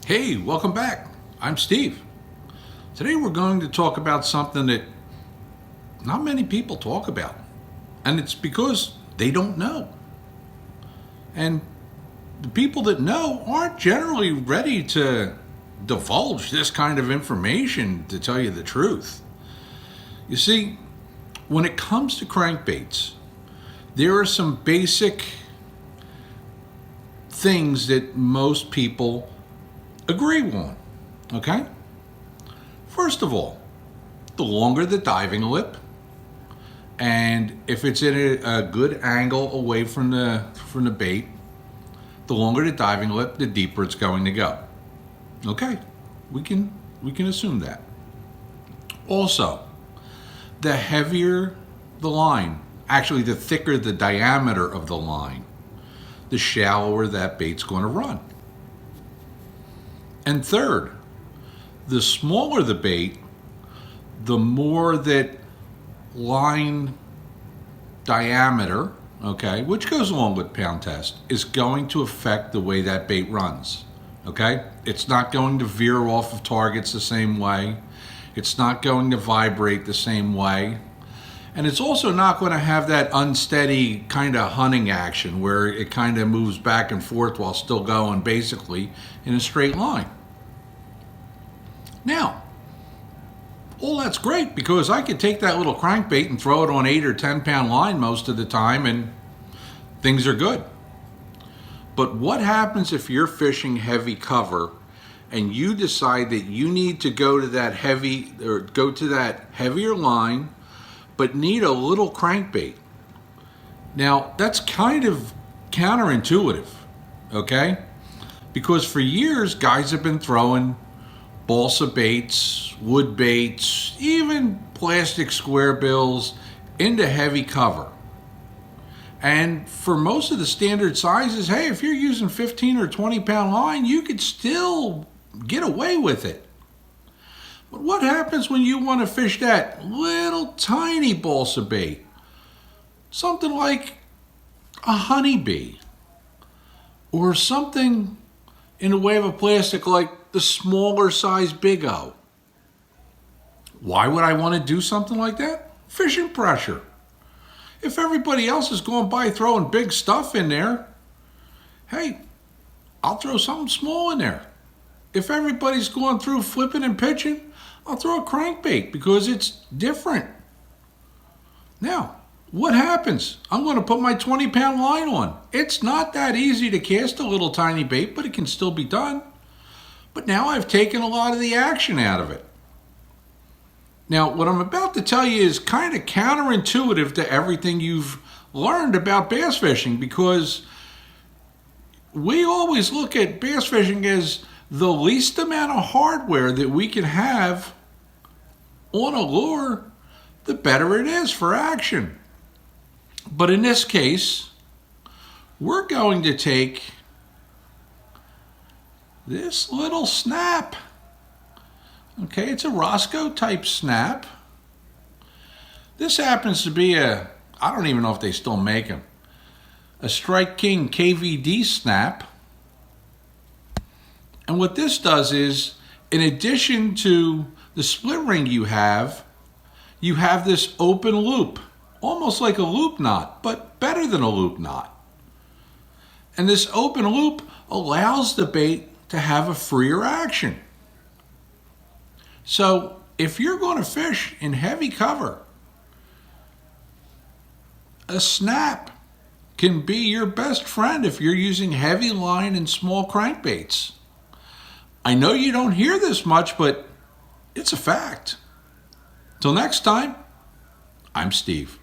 Hey, welcome back. I'm Steve. Today we're going to talk about something that not many people talk about. And it's because they don't know. And the people that know aren't generally ready to divulge this kind of information, to tell you the truth. You see, when it comes to crankbaits, there are some basic things that most people agree on, okay? First of all, the longer the diving lip, and if it's at a good angle away from the bait, the longer the diving lip, the deeper it's going to go. Okay, we can assume that. Also, the heavier the line, actually the thicker the diameter of the line, the shallower that bait's going to run. And third, the smaller the bait, the more that line diameter, okay, which goes along with pound test, is going to affect the way that bait runs, okay? It's not going to veer off of targets the same way. It's not going to vibrate the same way. And it's also not going to have that unsteady kind of hunting action where it kind of moves back and forth while still going basically in a straight line. Now, all that's great because I could take that little crankbait and throw it on 8 or 10 pound line most of the time and things are good. But what happens if you're fishing heavy cover and you decide that you need to go to that heavier line but need a little crankbait? Now, that's kind of counterintuitive, okay? Because for years, guys have been throwing balsa baits, wood baits, even plastic square bills into heavy cover. And for most of the standard sizes, hey, if you're using 15 or 20 pound line, you could still get away with it. But what happens when you want to fish that little tiny balsa bait? Something like a honeybee or something in the way of a plastic like the smaller size Big O. Why would I want to do something like that? Fishing pressure. If everybody else is going by throwing big stuff in there, hey, I'll throw something small in there. If everybody's going through flipping and pitching, I'll throw a crankbait because it's different. Now, what happens? I'm going to put my 20 pound line on. It's not that easy to cast a little tiny bait, but it can still be done. But now I've taken a lot of the action out of it. Now, what I'm about to tell you is kind of counterintuitive to everything you've learned about bass fishing, because we always look at bass fishing as the least amount of hardware that we can have on a lure, the better it is for action. But in this case, we're going to take this little snap. Okay, it's a Roscoe type snap. This happens to be I don't even know if they still make them, a Strike King KVD snap. And what this does is, in addition to the split ring you have this open loop, almost like a loop knot, but better than a loop knot. And this open loop allows the bait to have a freer action. So if you're going to fish in heavy cover, a snap can be your best friend if you're using heavy line and small crankbaits. I know you don't hear this much, but it's a fact. Till next time, I'm Steve.